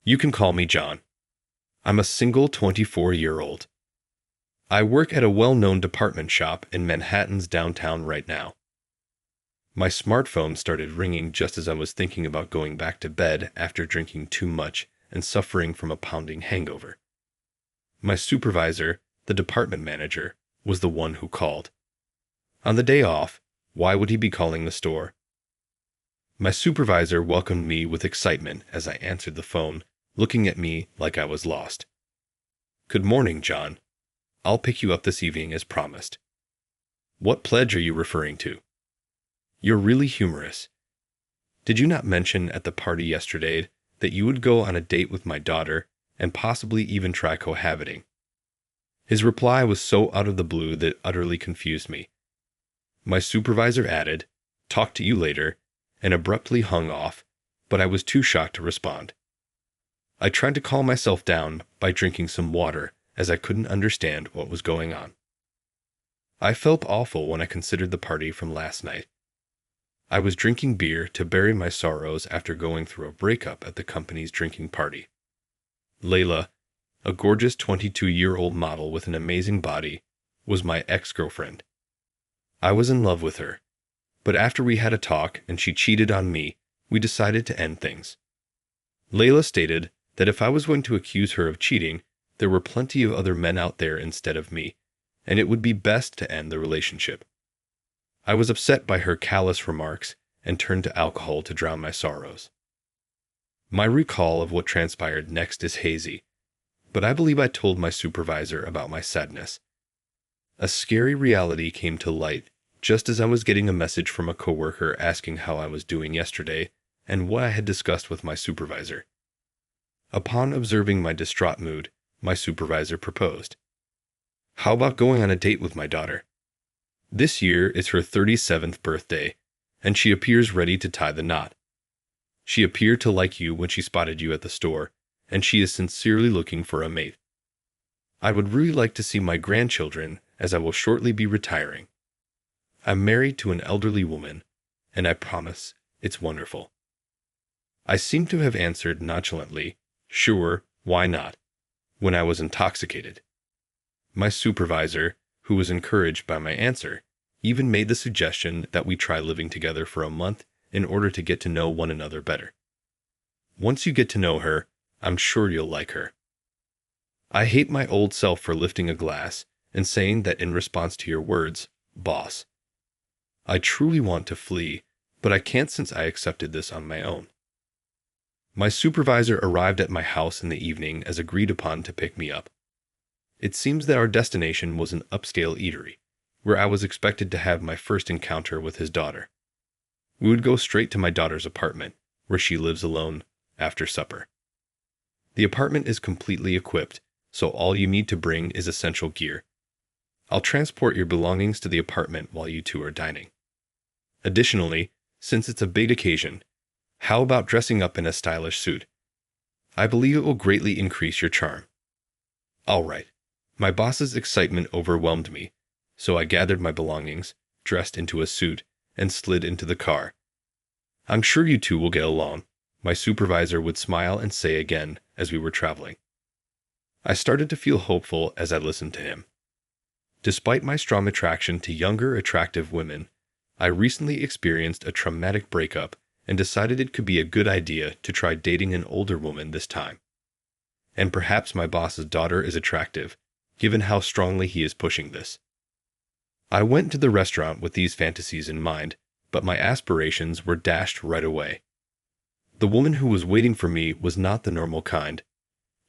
You can call me John. I'm a single 24-year-old. I work at a well-known department shop in Manhattan's downtown right now. My smartphone started ringing just as I was thinking about going back to bed after drinking too much and suffering from a pounding hangover. My supervisor, the department manager, was the one who called. On the day off, why would he be calling the store? My supervisor welcomed me with excitement as I answered the phone, looking at me like I was lost. Good morning, John. I'll pick you up this evening as promised. What pledge are you referring to? You're really humorous. Did you not mention at the party yesterday that you would go on a date with my daughter and possibly even try cohabiting? His reply was so out of the blue that it utterly confused me. My supervisor added, "Talk to you later," and abruptly hung off, but I was too shocked to respond. I tried to calm myself down by drinking some water, as I couldn't understand what was going on. I felt awful when I considered the party from last night. I was drinking beer to bury my sorrows after going through a breakup at the company's drinking party. Layla, a gorgeous 22-year-old model with an amazing body, was my ex-girlfriend. I was in love with her, but after we had a talk and she cheated on me, we decided to end things. Layla stated that if I was going to accuse her of cheating, there were plenty of other men out there instead of me, and it would be best to end the relationship. I was upset by her callous remarks and turned to alcohol to drown my sorrows. My recall of what transpired next is hazy, but I believe I told my supervisor about my sadness. A scary reality came to light just as I was getting a message from a coworker asking how I was doing yesterday and what I had discussed with my supervisor. Upon observing my distraught mood, my supervisor proposed. How about going on a date with my daughter? This year is her 37th birthday, and she appears ready to tie the knot. She appeared to like you when she spotted you at the store, and she is sincerely looking for a mate. I would really like to see my grandchildren, as I will shortly be retiring. I'm married to an elderly woman, and I promise it's wonderful. I seem to have answered nonchalantly, "Sure, why not?" when I was intoxicated. My supervisor, who was encouraged by my answer, even made the suggestion that we try living together for a month in order to get to know one another better. Once you get to know her, I'm sure you'll like her. I hate my old self for lifting a glass and saying that in response to your words, boss. I truly want to flee, but I can't since I accepted this on my own. My supervisor arrived at my house in the evening as agreed upon to pick me up. It seems that our destination was an upscale eatery, where I was expected to have my first encounter with his daughter. We would go straight to my daughter's apartment, where she lives alone, after supper. The apartment is completely equipped, so all you need to bring is essential gear. I'll transport your belongings to the apartment while you two are dining. Additionally, since it's a big occasion, how about dressing up in a stylish suit? I believe it will greatly increase your charm. All right. My boss's excitement overwhelmed me, so I gathered my belongings, dressed into a suit, and slid into the car. I'm sure you two will get along, my supervisor would smile and say again as we were traveling. I started to feel hopeful as I listened to him. Despite my strong attraction to younger, attractive women, I recently experienced a traumatic breakup and decided it could be a good idea to try dating an older woman this time. And perhaps my boss's daughter is attractive, given how strongly he is pushing this. I went to the restaurant with these fantasies in mind, but my aspirations were dashed right away. The woman who was waiting for me was not the normal kind.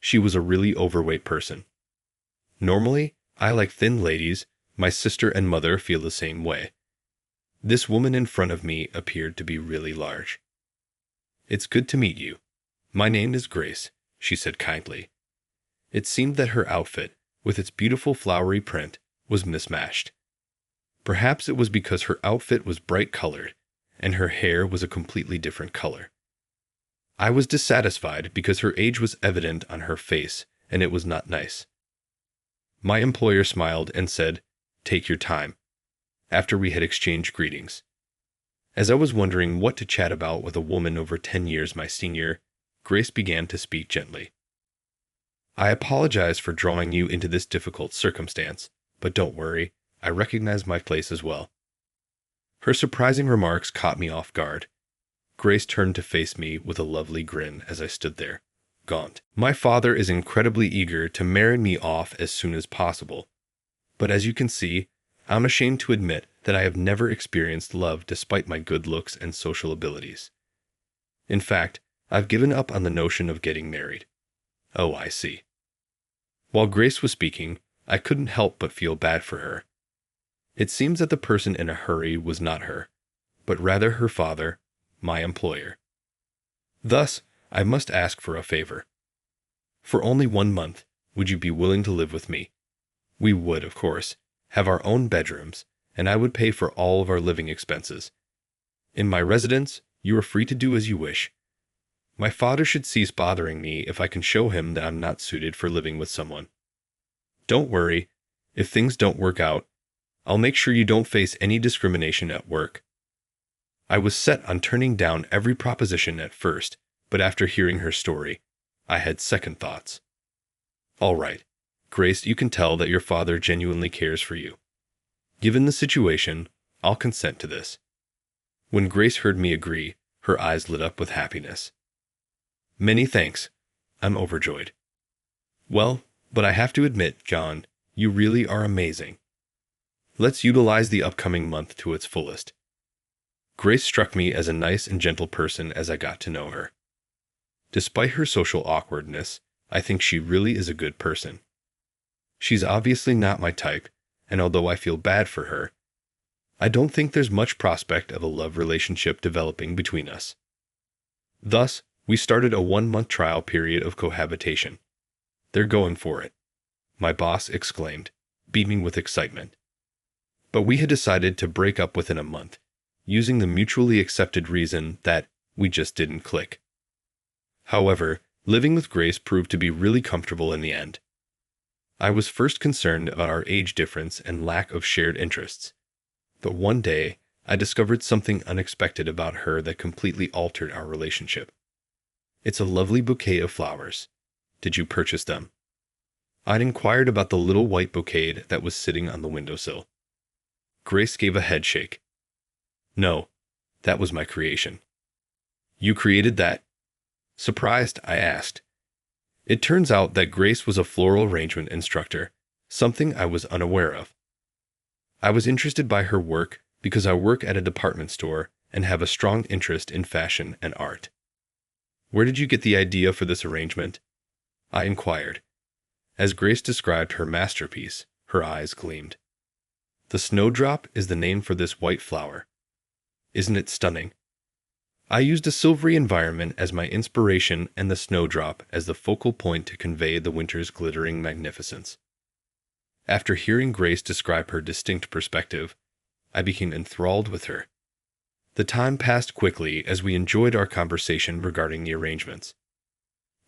She was a really overweight person. Normally, I like thin ladies. My sister and mother feel the same way. This woman in front of me appeared to be really large. "It's good to meet you. My name is Grace," she said kindly. It seemed that her outfit, with its beautiful flowery print, was mismatched. Perhaps it was because her outfit was bright colored, and her hair was a completely different color. I was dissatisfied because her age was evident on her face, and it was not nice. My employer smiled and said, "Take your time," after we had exchanged greetings. As I was wondering what to chat about with a woman over 10 years my senior, Grace began to speak gently. I apologize for drawing you into this difficult circumstance, but don't worry, I recognize my place as well. Her surprising remarks caught me off guard. Grace turned to face me with a lovely grin as I stood there, gaunt. My father is incredibly eager to marry me off as soon as possible. But as you can see, I'm ashamed to admit that I have never experienced love despite my good looks and social abilities. In fact, I've given up on the notion of getting married. Oh, I see. While Grace was speaking, I couldn't help but feel bad for her. It seems that the person in a hurry was not her, but rather her father, my employer. Thus, I must ask for a favor. For only 1 month, would you be willing to live with me? We would, of course, have our own bedrooms, and I would pay for all of our living expenses. In my residence, you are free to do as you wish. My father should cease bothering me if I can show him that I'm not suited for living with someone. Don't worry, if things don't work out, I'll make sure you don't face any discrimination at work. I was set on turning down every proposition at first, but after hearing her story, I had second thoughts. All right, Grace, you can tell that your father genuinely cares for you. Given the situation, I'll consent to this. When Grace heard me agree, her eyes lit up with happiness. Many thanks. I'm overjoyed. Well, but I have to admit, John, you really are amazing. Let's utilize the upcoming month to its fullest. Grace struck me as a nice and gentle person as I got to know her. Despite her social awkwardness, I think she really is a good person. She's obviously not my type, and although I feel bad for her, I don't think there's much prospect of a love relationship developing between us. Thus, we started a 1-month trial period of cohabitation. They're going for it, my boss exclaimed, beaming with excitement. But we had decided to break up within a month, using the mutually accepted reason that we just didn't click. However, living with Grace proved to be really comfortable in the end. I was first concerned about our age difference and lack of shared interests. But one day, I discovered something unexpected about her that completely altered our relationship. It's a lovely bouquet of flowers. Did you purchase them? I'd inquired about the little white bouquet that was sitting on the windowsill. Grace gave a head shake. No, that was my creation. You created that? Surprised, I asked. It turns out that Grace was a floral arrangement instructor, something I was unaware of. I was interested by her work because I work at a department store and have a strong interest in fashion and art. Where did you get the idea for this arrangement? I inquired. As Grace described her masterpiece, her eyes gleamed. The snowdrop is the name for this white flower. Isn't it stunning? I used a silvery environment as my inspiration and the snowdrop as the focal point to convey the winter's glittering magnificence. After hearing Grace describe her distinct perspective, I became enthralled with her. The time passed quickly as we enjoyed our conversation regarding the arrangements.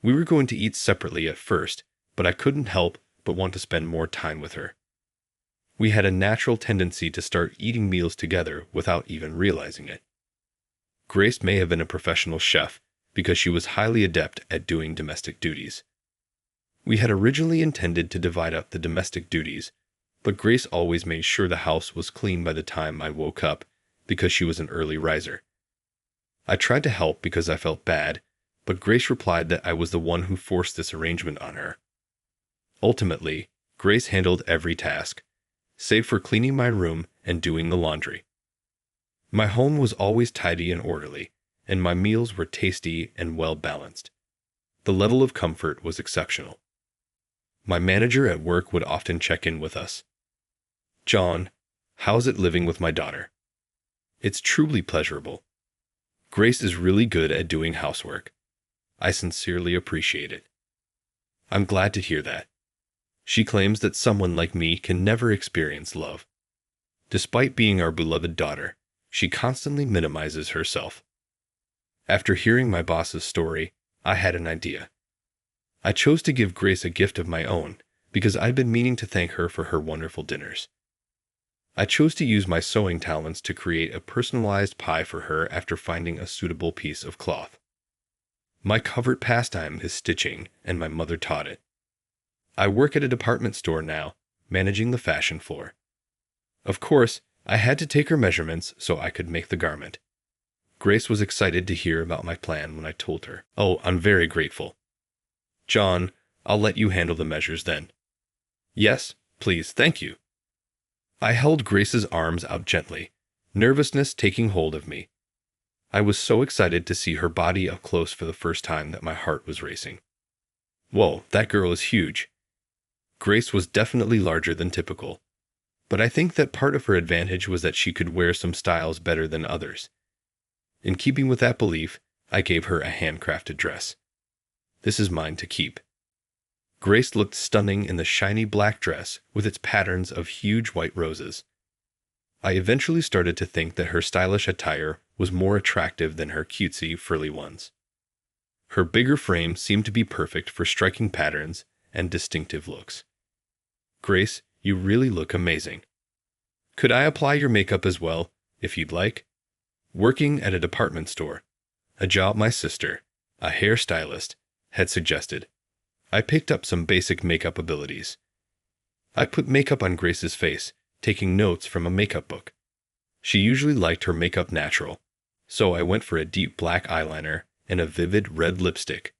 We were going to eat separately at first, but I couldn't help but want to spend more time with her. We had a natural tendency to start eating meals together without even realizing it. Grace may have been a professional chef because she was highly adept at doing domestic duties. We had originally intended to divide up the domestic duties, but Grace always made sure the house was clean by the time I woke up because she was an early riser. I tried to help because I felt bad, but Grace replied that I was the one who forced this arrangement on her. Ultimately, Grace handled every task, save for cleaning my room and doing the laundry. My home was always tidy and orderly, and my meals were tasty and well-balanced. The level of comfort was exceptional. My manager at work would often check in with us. John, how's it living with my daughter? It's truly pleasurable. Grace is really good at doing housework. I sincerely appreciate it. I'm glad to hear that. She claims that someone like me can never experience love. Despite being our beloved daughter, she constantly minimizes herself. After hearing my boss's story, I had an idea. I chose to give Grace a gift of my own because I'd been meaning to thank her for her wonderful dinners. I chose to use my sewing talents to create a personalized pie for her after finding a suitable piece of cloth. My covered pastime is stitching, and my mother taught it. I work at a department store now, managing the fashion floor. Of course, I had to take her measurements so I could make the garment. Grace was excited to hear about my plan when I told her. Oh, I'm very grateful. John, I'll let you handle the measures then. Yes, please, thank you. I held Grace's arms out gently, nervousness taking hold of me. I was so excited to see her body up close for the first time that my heart was racing. Whoa, that girl is huge. Grace was definitely larger than typical, but I think that part of her advantage was that she could wear some styles better than others. In keeping with that belief, I gave her a handcrafted dress. This is mine to keep. Grace looked stunning in the shiny black dress with its patterns of huge white roses. I eventually started to think that her stylish attire was more attractive than her cutesy, frilly ones. Her bigger frame seemed to be perfect for striking patterns and distinctive looks. Grace, you really look amazing. Could I apply your makeup as well, if you'd like? Working at a department store, a job my sister, a hairstylist, had suggested. I picked up some basic makeup abilities. I put makeup on Grace's face, taking notes from a makeup book. She usually liked her makeup natural, so I went for a deep black eyeliner and a vivid red lipstick.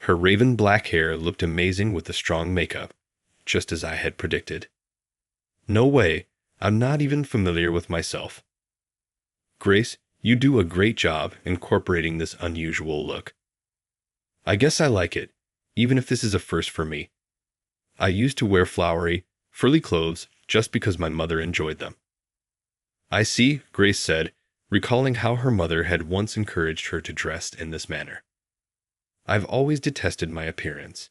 Her raven black hair looked amazing with the strong makeup, just as I had predicted. No way, I'm not even familiar with myself. Grace, you do a great job incorporating this unusual look. I guess I like it, even if this is a first for me. I used to wear flowery, frilly clothes just because my mother enjoyed them. I see, Grace said, recalling how her mother had once encouraged her to dress in this manner. I've always detested my appearance.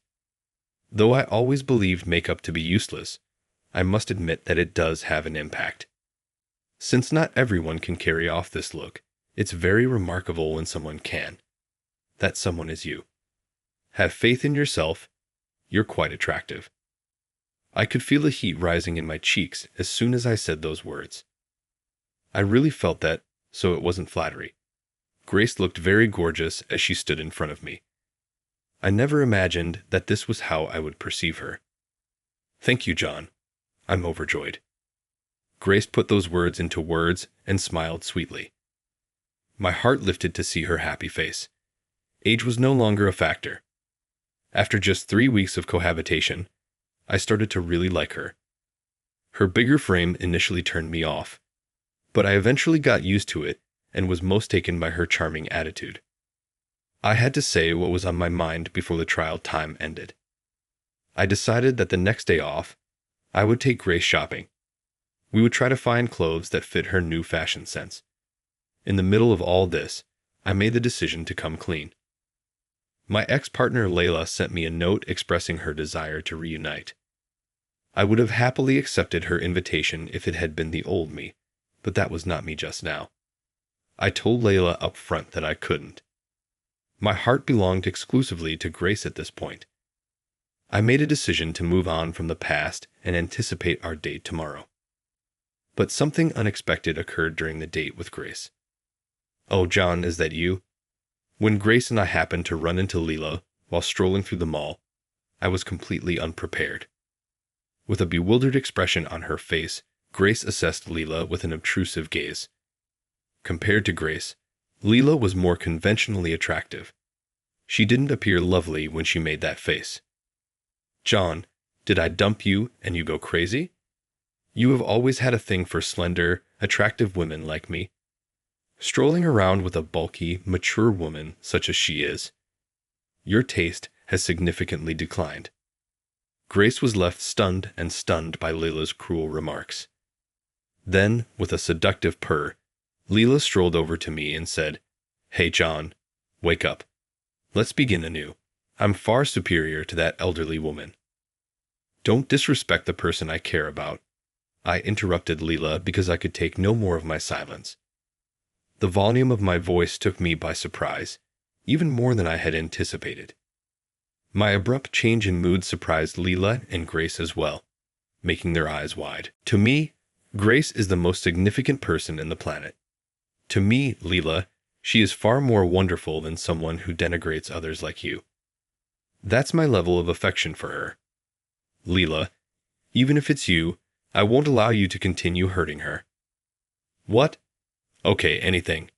Though I always believed makeup to be useless, I must admit that it does have an impact. Since not everyone can carry off this look, it's very remarkable when someone can. That someone is you. Have faith in yourself. You're quite attractive. I could feel the heat rising in my cheeks as soon as I said those words. I really felt that, so it wasn't flattery. Grace looked very gorgeous as she stood in front of me. I never imagined that this was how I would perceive her. Thank you, John. I'm overjoyed. Grace put those words into words and smiled sweetly. My heart lifted to see her happy face. Age was no longer a factor. After just 3 weeks of cohabitation, I started to really like her. Her bigger frame initially turned me off, but I eventually got used to it and was most taken by her charming attitude. I had to say what was on my mind before the trial time ended. I decided that the next day off, I would take Grace shopping. We would try to find clothes that fit her new fashion sense. In the middle of all this, I made the decision to come clean. My ex-partner Layla sent me a note expressing her desire to reunite. I would have happily accepted her invitation if it had been the old me, but that was not me just now. I told Layla up front that I couldn't. My heart belonged exclusively to Grace at this point. I made a decision to move on from the past and anticipate our date tomorrow. But something unexpected occurred during the date with Grace. Oh, John, is that you? When Grace and I happened to run into Leela while strolling through the mall, I was completely unprepared. With a bewildered expression on her face, Grace assessed Leela with an obtrusive gaze. Compared to Grace, Leela was more conventionally attractive. She didn't appear lovely when she made that face. John, did I dump you and you go crazy? You have always had a thing for slender, attractive women like me. Strolling around with a bulky, mature woman such as she is, your taste has significantly declined. Grace was left stunned by Leela's cruel remarks. Then, with a seductive purr, Leela strolled over to me and said, "Hey, John, wake up. Let's begin anew. I'm far superior to that elderly woman." "Don't disrespect the person I care about," I interrupted Leela because I could take no more of my silence. The volume of my voice took me by surprise, even more than I had anticipated. My abrupt change in mood surprised Leela and Grace as well, making their eyes wide. To me, Grace is the most significant person in the planet. To me, Leela, She is far more wonderful than someone who denigrates others like you. That's my level of affection for her. Leela, even if it's you, I won't allow you to continue hurting her. What? Okay, anything.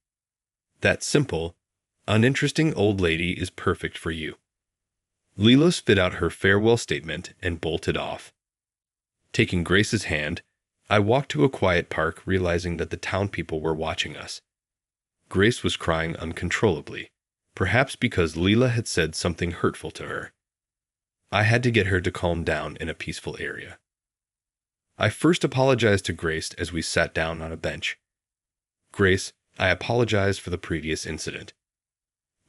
That simple, uninteresting old lady is perfect for you. Leela spit out her farewell statement and bolted off. Taking Grace's hand, I walked to a quiet park, realizing that the town people were watching us. Grace was crying uncontrollably, perhaps because Leela had said something hurtful to her. I had to get her to calm down in a peaceful area. I first apologized to Grace as we sat down on a bench. Grace, I apologized for the previous incident.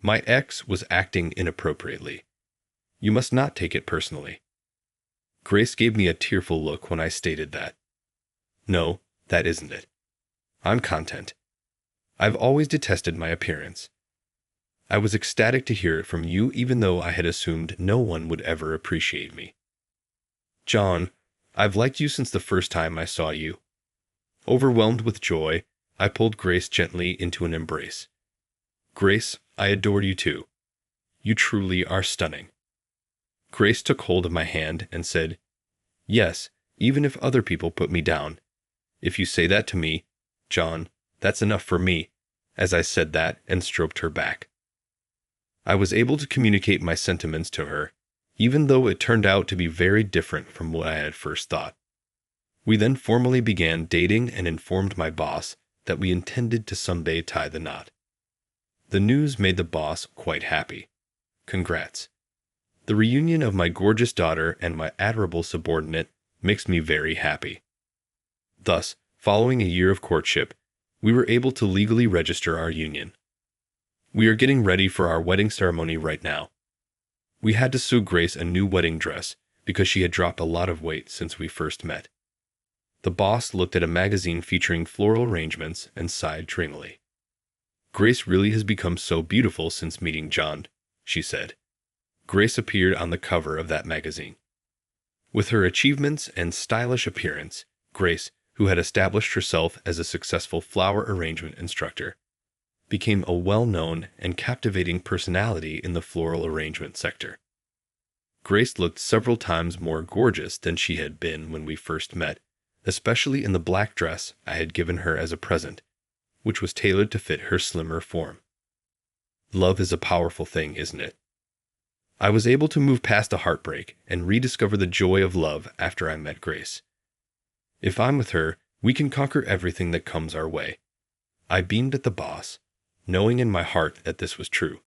My ex was acting inappropriately. You must not take it personally. Grace gave me a tearful look when I stated that. No, that isn't it. I'm content. I've always detested my appearance. I was ecstatic to hear it from you, even though I had assumed no one would ever appreciate me. John, I've liked you since the first time I saw you. Overwhelmed with joy, I pulled Grace gently into an embrace. Grace, I adore you too. You truly are stunning. Grace took hold of my hand and said, Yes, even if other people put me down. If you say that to me, John, that's enough for me, as I said that and stroked her back. I was able to communicate my sentiments to her, even though it turned out to be very different from what I had first thought. We then formally began dating and informed my boss that we intended to someday tie the knot. The news made the boss quite happy. Congrats. The reunion of my gorgeous daughter and my admirable subordinate makes me very happy. Thus, following a year of courtship, we were able to legally register our union. We are getting ready for our wedding ceremony right now. We had to sew Grace a new wedding dress because she had dropped a lot of weight since we first met. The boss looked at a magazine featuring floral arrangements and sighed dreamily. Grace really has become so beautiful since meeting John, she said. Grace appeared on the cover of that magazine. With her achievements and stylish appearance, Grace, who had established herself as a successful flower arrangement instructor, became a well-known and captivating personality in the floral arrangement sector. Grace looked several times more gorgeous than she had been when we first met, especially in the black dress I had given her as a present, which was tailored to fit her slimmer form. Love is a powerful thing, isn't it? I was able to move past a heartbreak and rediscover the joy of love after I met Grace. If I'm with her, we can conquer everything that comes our way. I beamed at the boss, knowing in my heart that this was true.